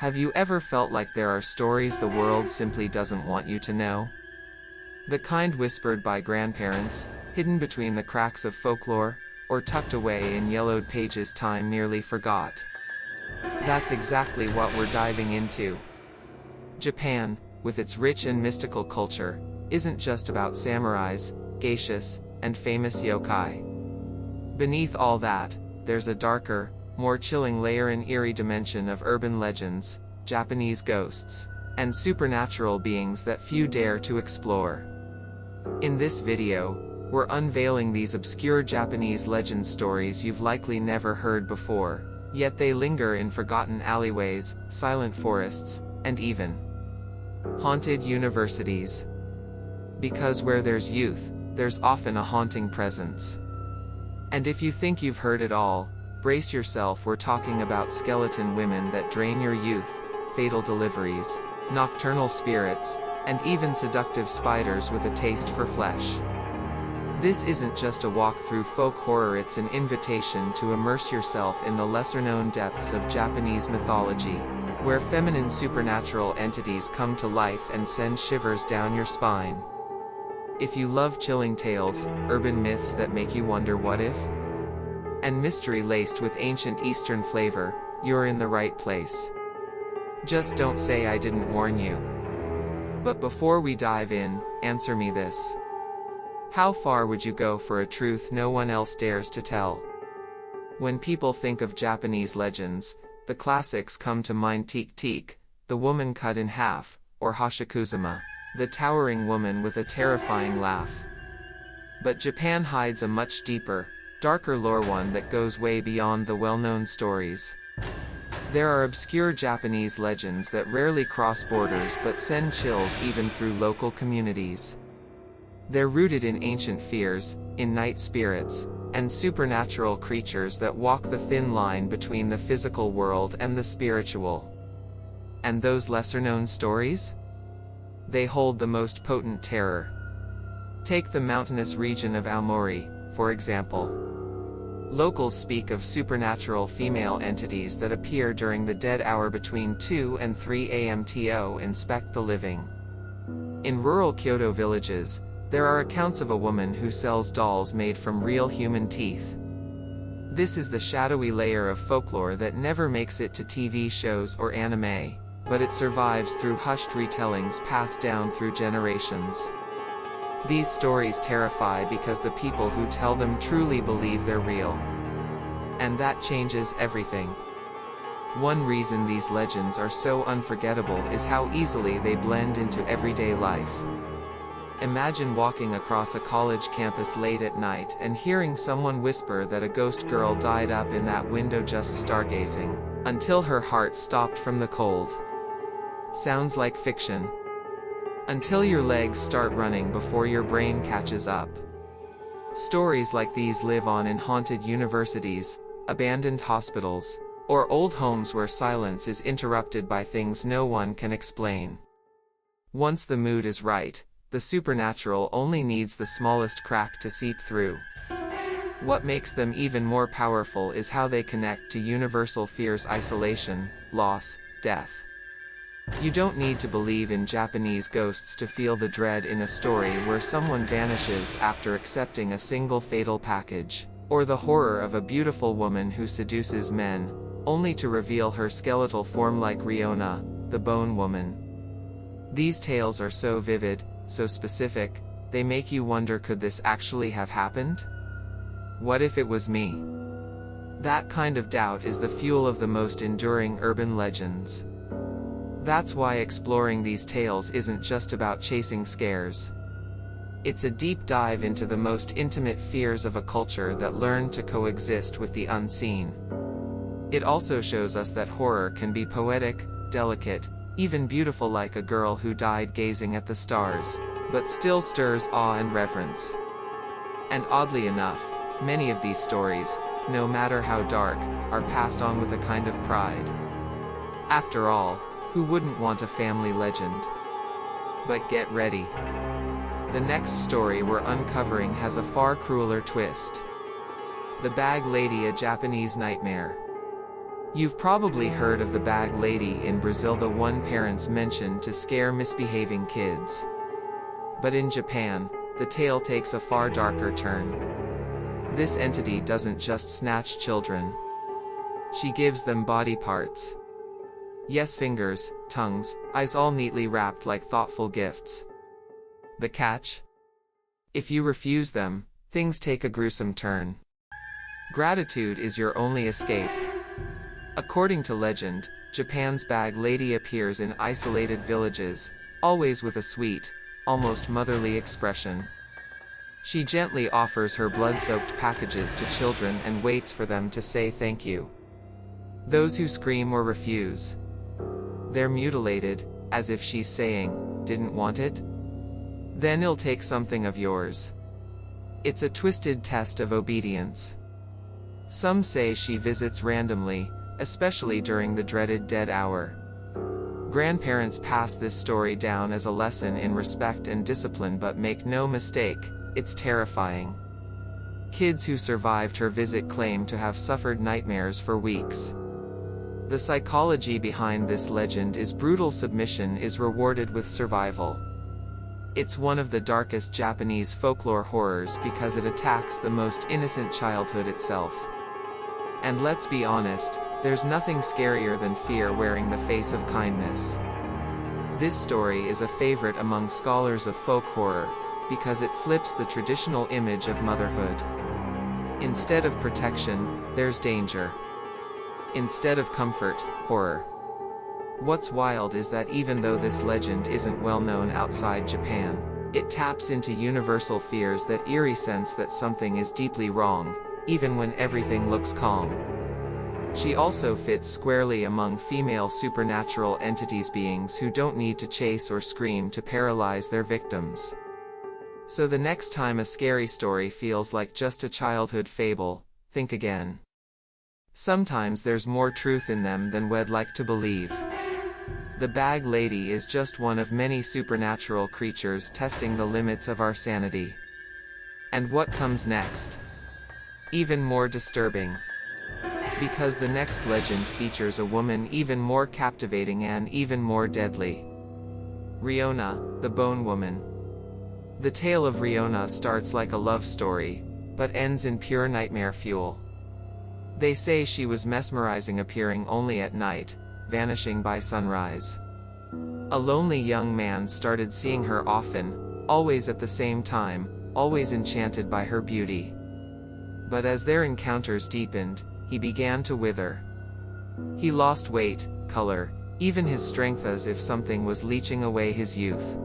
Have you ever felt like there are stories the world simply doesn't want you to know? The kind whispered by grandparents, hidden between the cracks of folklore, or tucked away in yellowed pages time merely forgot. That's exactly what we're diving into. Japan, with its rich and mystical culture, isn't just about samurais, geishas, and famous yokai. Beneath all that, there's a darker, more chilling layer, an eerie dimension of urban legends, Japanese ghosts, and supernatural beings that few dare to explore. In this video, we're unveiling these obscure Japanese legend stories you've likely never heard before, yet they linger in forgotten alleyways, silent forests, and even haunted universities. Because where there's youth, there's often a haunting presence. And if you think you've heard it all, brace yourself. We're talking about skeleton women that drain your youth, fatal deliveries, nocturnal spirits, and even seductive spiders with a taste for flesh. This isn't just a walk through folk horror, it's an invitation to immerse yourself in the lesser-known depths of Japanese mythology, where feminine supernatural entities come to life and send shivers down your spine. If you love chilling tales, urban myths that make you wonder what if, and mystery laced with ancient Eastern flavor, you're in the right place. Just don't say I didn't warn you. But before we dive in, answer me this. How far would you go for a truth no one else dares to tell? When people think of Japanese legends, the classics come to mind: Teak Teak, the woman cut in half, or Hoshikuzuma, the towering woman with a terrifying laugh. But Japan hides a much deeper, darker lore, one that goes way beyond the well-known stories. There are obscure Japanese legends that rarely cross borders but send chills even through local communities. They're rooted in ancient fears, in night spirits, and supernatural creatures that walk the thin line between the physical world and the spiritual. And those lesser-known stories? They hold the most potent terror. Take the mountainous region of Aomori, for example. Locals speak of supernatural female entities that appear during the dead hour between 2 and 3 a.m. to inspect the living. In rural Kyoto villages, there are accounts of a woman who sells dolls made from real human teeth. This is the shadowy layer of folklore that never makes it to TV shows or anime, but it survives through hushed retellings passed down through generations. These stories terrify because the people who tell them truly believe they're real. And that changes everything. One reason these legends are so unforgettable is how easily they blend into everyday life. Imagine walking across a college campus late at night and hearing someone whisper that a ghost girl died up in that window just stargazing, until her heart stopped from the cold. Sounds like fiction. Until your legs start running before your brain catches up. Stories like these live on in haunted universities, abandoned hospitals, or old homes where silence is interrupted by things no one can explain. Once the mood is right, the supernatural only needs the smallest crack to seep through. What makes them even more powerful is how they connect to universal fears: isolation, loss, death. You don't need to believe in Japanese ghosts to feel the dread in a story where someone vanishes after accepting a single fatal package, or the horror of a beautiful woman who seduces men, only to reveal her skeletal form, like Riona, the Bone Woman. These tales are so vivid, so specific, they make you wonder, could this actually have happened? What if it was me? That kind of doubt is the fuel of the most enduring urban legends. That's why exploring these tales isn't just about chasing scares. It's a deep dive into the most intimate fears of a culture that learned to coexist with the unseen. It also shows us that horror can be poetic, delicate, even beautiful, like a girl who died gazing at the stars, but still stirs awe and reverence. And oddly enough, many of these stories, no matter how dark, are passed on with a kind of pride. After all, who wouldn't want a family legend? But get ready. The next story we're uncovering has a far crueler twist. The Bag Lady, a Japanese nightmare. You've probably heard of the bag lady in Brazil, the one parents mention to scare misbehaving kids. But in Japan, the tale takes a far darker turn. This entity doesn't just snatch children. She gives them body parts. Yes, fingers, tongues, eyes, all neatly wrapped like thoughtful gifts. The catch? If you refuse them, things take a gruesome turn. Gratitude is your only escape. According to legend, Japan's bag lady appears in isolated villages, always with a sweet, almost motherly expression. She gently offers her blood-soaked packages to children and waits for them to say thank you. Those who scream or refuse, they're mutilated, as if she's saying, "Didn't want it? Then I'll take something of yours." It's a twisted test of obedience. Some say she visits randomly, especially during the dreaded dead hour. Grandparents pass this story down as a lesson in respect and discipline, but make no mistake, it's terrifying. Kids who survived her visit claim to have suffered nightmares for weeks. The psychology behind this legend is brutal. Submission is rewarded with survival. It's one of the darkest Japanese folklore horrors because it attacks the most innocent childhood itself. And let's be honest, there's nothing scarier than fear wearing the face of kindness. This story is a favorite among scholars of folk horror, because it flips the traditional image of motherhood. Instead of protection, there's danger. Instead of comfort, horror. What's wild is that even though this legend isn't well known outside Japan, it taps into universal fears, that eerie sense that something is deeply wrong, even when everything looks calm. She also fits squarely among female supernatural entities, beings who don't need to chase or scream to paralyze their victims. So the next time a scary story feels like just a childhood fable, think again. Sometimes there's more truth in them than we'd like to believe. The bag lady is just one of many supernatural creatures testing the limits of our sanity. And what comes next? Even more disturbing. Because the next legend features a woman even more captivating and even more deadly. Riona, the Bone Woman. The tale of Riona starts like a love story, but ends in pure nightmare fuel. They say she was mesmerizing, appearing only at night, vanishing by sunrise. A lonely young man started seeing her often, always at the same time, always enchanted by her beauty. But as their encounters deepened, he began to wither. He lost weight, color, even his strength, as if something was leeching away his youth.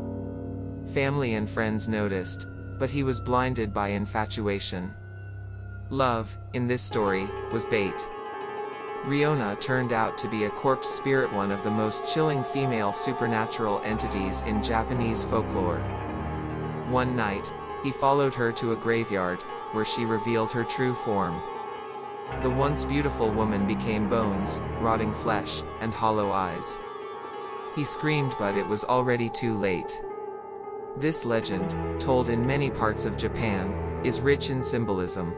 Family and friends noticed, but he was blinded by infatuation. Love, in this story, was bait. Riona turned out to be a corpse spirit, one of the most chilling female supernatural entities in Japanese folklore. One night, he followed her to a graveyard, where she revealed her true form. The once beautiful woman became bones, rotting flesh, and hollow eyes. He screamed, but it was already too late. This legend, told in many parts of Japan, is rich in symbolism.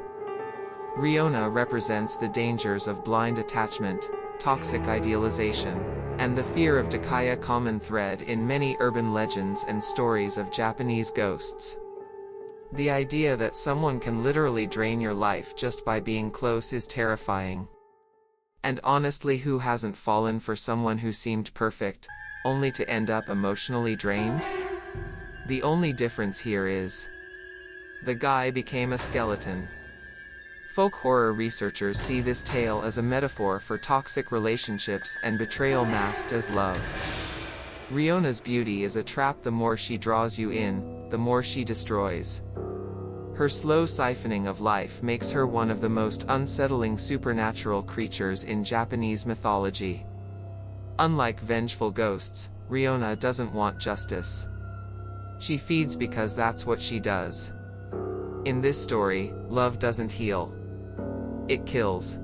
Riona represents the dangers of blind attachment, toxic idealization, and the fear of decay, a common thread in many urban legends and stories of Japanese ghosts. The idea that someone can literally drain your life just by being close is terrifying. And honestly, who hasn't fallen for someone who seemed perfect, only to end up emotionally drained? The only difference here is, the guy became a skeleton. Folk horror researchers see this tale as a metaphor for toxic relationships and betrayal masked as love. Riona's beauty is a trap. The more she draws you in, the more she destroys. Her slow siphoning of life makes her one of the most unsettling supernatural creatures in Japanese mythology. Unlike vengeful ghosts, Riona doesn't want justice. She feeds because that's what she does. In this story, love doesn't heal. It kills.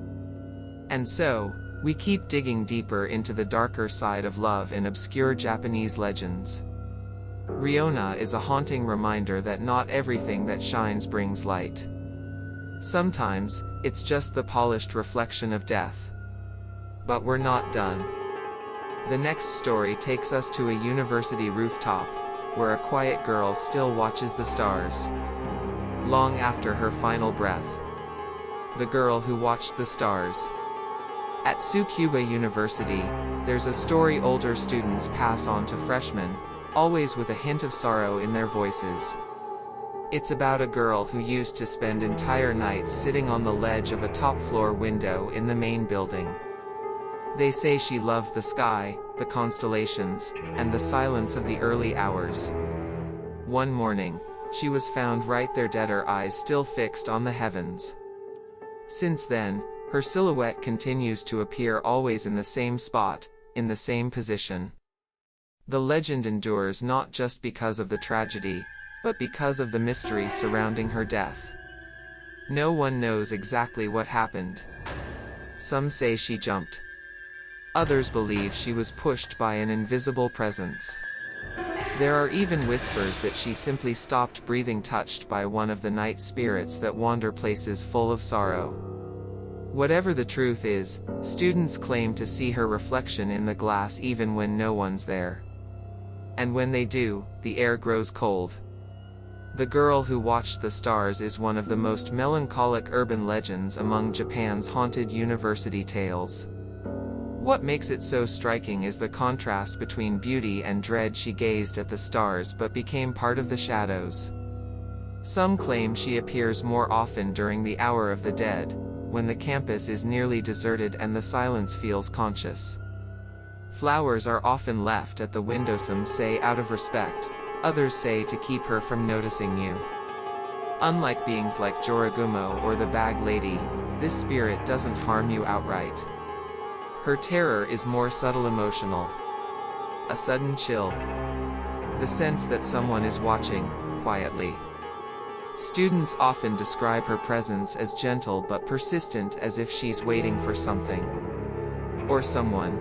And so, we keep digging deeper into the darker side of love in obscure Japanese legends. Riona is a haunting reminder that not everything that shines brings light. Sometimes, it's just the polished reflection of death. But we're not done. The next story takes us to a university rooftop, where a quiet girl still watches the stars. Long after her final breath. The girl who watched the stars. At Tsukuba University, there's a story older students pass on to freshmen, always with a hint of sorrow in their voices. It's about a girl who used to spend entire nights sitting on the ledge of a top-floor window in the main building. They say she loved the sky, the constellations, and the silence of the early hours. One morning, she was found right there dead, her eyes still fixed on the heavens. Since then, her silhouette continues to appear always in the same spot, in the same position. The legend endures not just because of the tragedy, but because of the mystery surrounding her death. No one knows exactly what happened. Some say she jumped. Others believe she was pushed by an invisible presence. There are even whispers that she simply stopped breathing, touched by one of the night spirits that wander places full of sorrow. Whatever the truth is, students claim to see her reflection in the glass even when no one's there. And when they do, the air grows cold. The girl who watched the stars is one of the most melancholic urban legends among Japan's haunted university tales. What makes it so striking is the contrast between beauty and dread. She gazed at the stars but became part of the shadows. Some claim she appears more often during the hour of the dead, when the campus is nearly deserted and the silence feels conscious. Flowers are often left at the window, some say out of respect, others say to keep her from noticing you. Unlike beings like Joragumo or the Bag Lady, this spirit doesn't harm you outright. Her terror is more subtle, emotional. A sudden chill. The sense that someone is watching, quietly. Students often describe her presence as gentle but persistent, as if she's waiting for something. Or someone.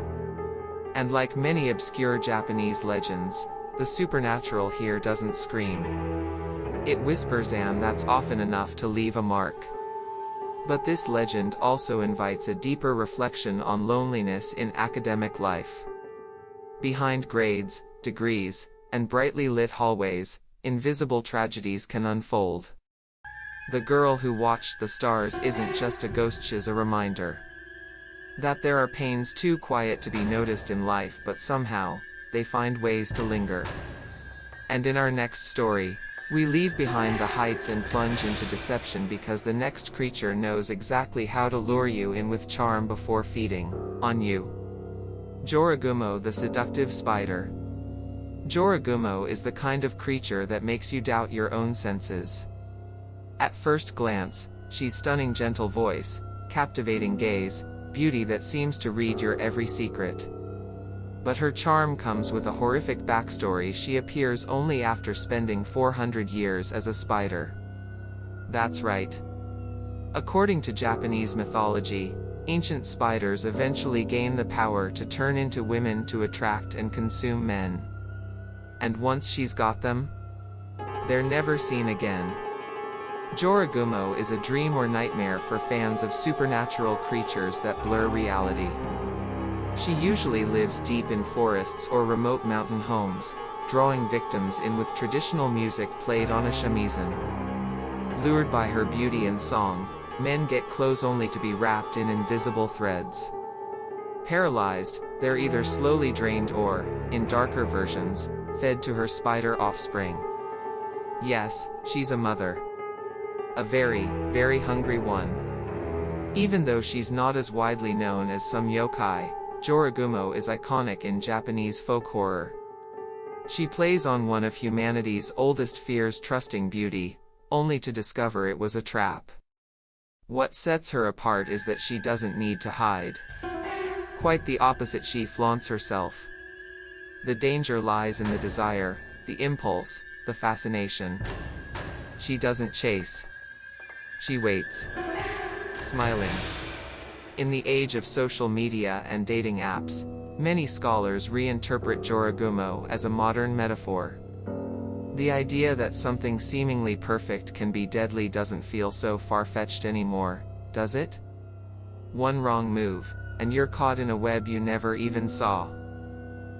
And like many obscure Japanese legends, the supernatural here doesn't scream. It whispers, and that's often enough to leave a mark. But this legend also invites a deeper reflection on loneliness in academic life. Behind grades, degrees, and brightly lit hallways, invisible tragedies can unfold. The girl who watched the stars isn't just a ghost, she's a reminder that there are pains too quiet to be noticed in life, but somehow, they find ways to linger. And in our next story, we leave behind the heights and plunge into deception, because the next creature knows exactly how to lure you in with charm before feeding on you. Joragumo, the seductive spider. Joragumo is the kind of creature that makes you doubt your own senses. At first glance, she's stunning, gentle voice, captivating gaze, beauty that seems to read your every secret. But her charm comes with a horrific backstory. She appears only after spending 400 years as a spider. That's right. According to Japanese mythology, ancient spiders eventually gain the power to turn into women to attract and consume men. And once she's got them, they're never seen again. Joragumo is a dream or nightmare for fans of supernatural creatures that blur reality. She usually lives deep in forests or remote mountain homes, drawing victims in with traditional music played on a shamisen. Lured by her beauty and song, men get close only to be wrapped in invisible threads. Paralyzed, they're either slowly drained or, in darker versions, fed to her spider offspring. Yes, she's a mother. A very, very hungry one. Even though she's not as widely known as some yokai, Joragumo is iconic in Japanese folk horror. She plays on one of humanity's oldest fears, trusting beauty, only to discover it was a trap. What sets her apart is that she doesn't need to hide. Quite the opposite, she flaunts herself. The danger lies in the desire, the impulse, the fascination. She doesn't chase. She waits. Smiling. In the age of social media and dating apps, many scholars reinterpret Joragumo as a modern metaphor. The idea that something seemingly perfect can be deadly doesn't feel so far-fetched anymore, does it? One wrong move, and you're caught in a web you never even saw.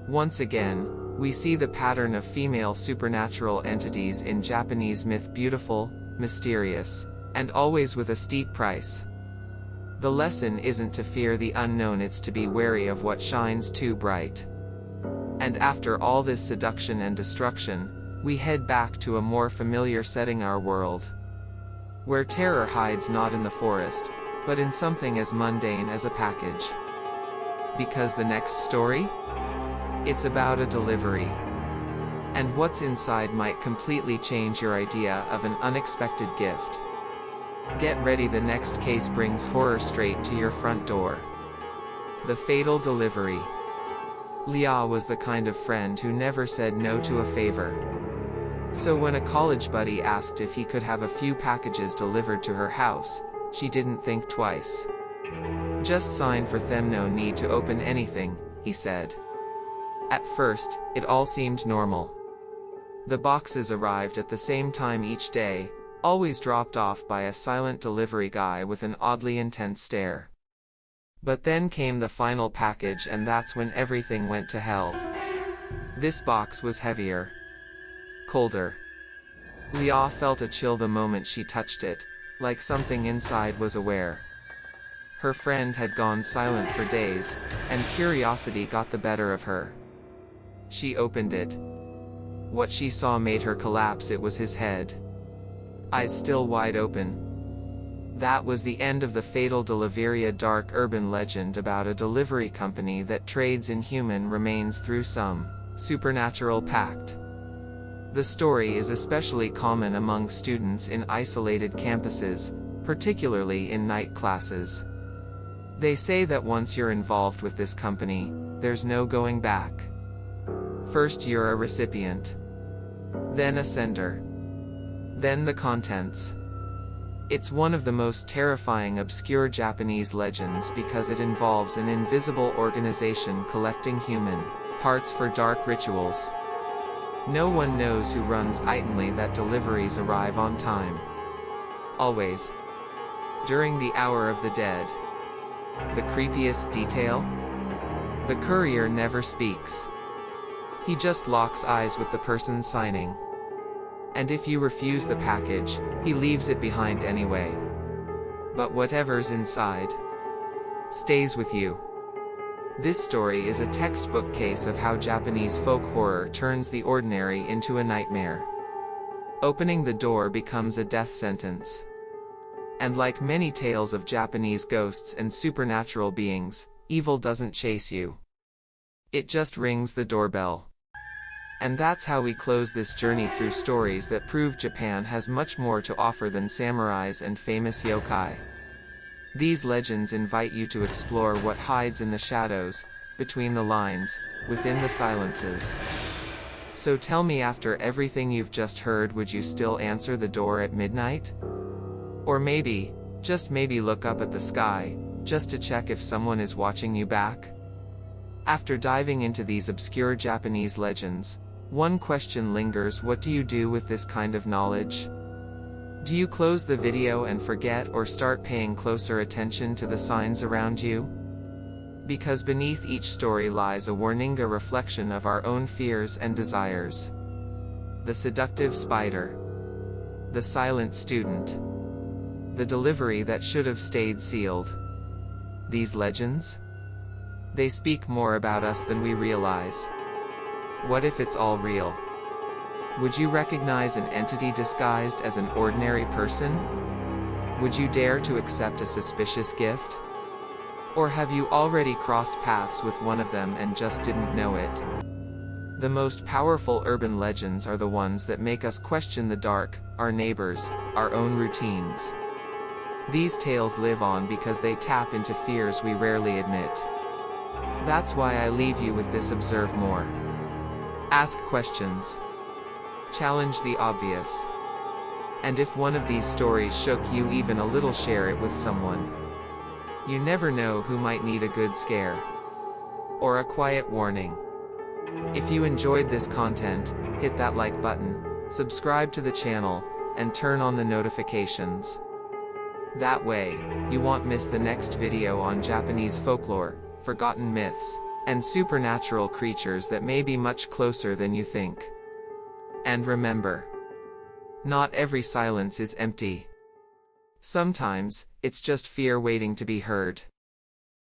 Once again, we see the pattern of female supernatural entities in Japanese myth: beautiful, mysterious, and always with a steep price. The lesson isn't to fear the unknown, it's to be wary of what shines too bright. And after all this seduction and destruction, we head back to a more familiar setting, our world, where terror hides not in the forest, but in something as mundane as a package. Because the next story? It's about a delivery. And what's inside might completely change your idea of an unexpected gift. Get ready, the next case brings horror straight to your front door. The Fatal Delivery. Leah was the kind of friend who never said no to a favor. So when a college buddy asked if he could have a few packages delivered to her house, she didn't think twice. Just sign for them, no need to open anything, he said. At first, it all seemed normal. The boxes arrived at the same time each day, always dropped off by a silent delivery guy with an oddly intense stare. But then came the final package, and that's when everything went to hell. This box was heavier. Colder. Leah felt a chill the moment she touched it, like something inside was aware. Her friend had gone silent for days, and curiosity got the better of her. She opened it. What she saw made her collapse. It was his head. Eyes still wide open. That was the end of the Fatal Delivery, a dark urban legend about a delivery company that trades in human remains through some supernatural pact. The story is especially common among students in isolated campuses, particularly in night classes. They say that once you're involved with this company, there's no going back. First you're a recipient, then a sender, then the contents. It's one of the most terrifying obscure Japanese legends because it involves an invisible organization collecting human parts for dark rituals. No one knows who runs it, only that deliveries arrive on time. Always. During the hour of the dead. The creepiest detail? The courier never speaks. He just locks eyes with the person signing. And if you refuse the package, he leaves it behind anyway. But whatever's inside stays with you. This story is a textbook case of how Japanese folk horror turns the ordinary into a nightmare. Opening the door becomes a death sentence. And like many tales of Japanese ghosts and supernatural beings, evil doesn't chase you. It just rings the doorbell. And that's how we close this journey through stories that prove Japan has much more to offer than samurais and famous yokai. These legends invite you to explore what hides in the shadows, between the lines, within the silences. So tell me, after everything you've just heard, would you still answer the door at midnight? Or maybe, just maybe, look up at the sky, just to check if someone is watching you back? After diving into these obscure Japanese legends, one question lingers: what do you do with this kind of knowledge? Do you close the video and forget, or start paying closer attention to the signs around you? Because beneath each story lies a warning, a reflection of our own fears and desires. The seductive spider. The silent student. The delivery that should have stayed sealed. These legends? They speak more about us than we realize. What if it's all real? Would you recognize an entity disguised as an ordinary person? Would you dare to accept a suspicious gift? Or have you already crossed paths with one of them and just didn't know it? The most powerful urban legends are the ones that make us question the dark, our neighbors, our own routines. These tales live on because they tap into fears we rarely admit. That's why I leave you with this: observe more. Ask questions. Challenge the obvious. And if one of these stories shook you even a little, share it with someone. You never know who might need a good scare. Or a quiet warning. If you enjoyed this content, hit that like button, subscribe to the channel, and turn on the notifications. That way, you won't miss the next video on Japanese folklore, forgotten myths, and supernatural creatures that may be much closer than you think. And remember, not every silence is empty. Sometimes, it's just fear waiting to be heard.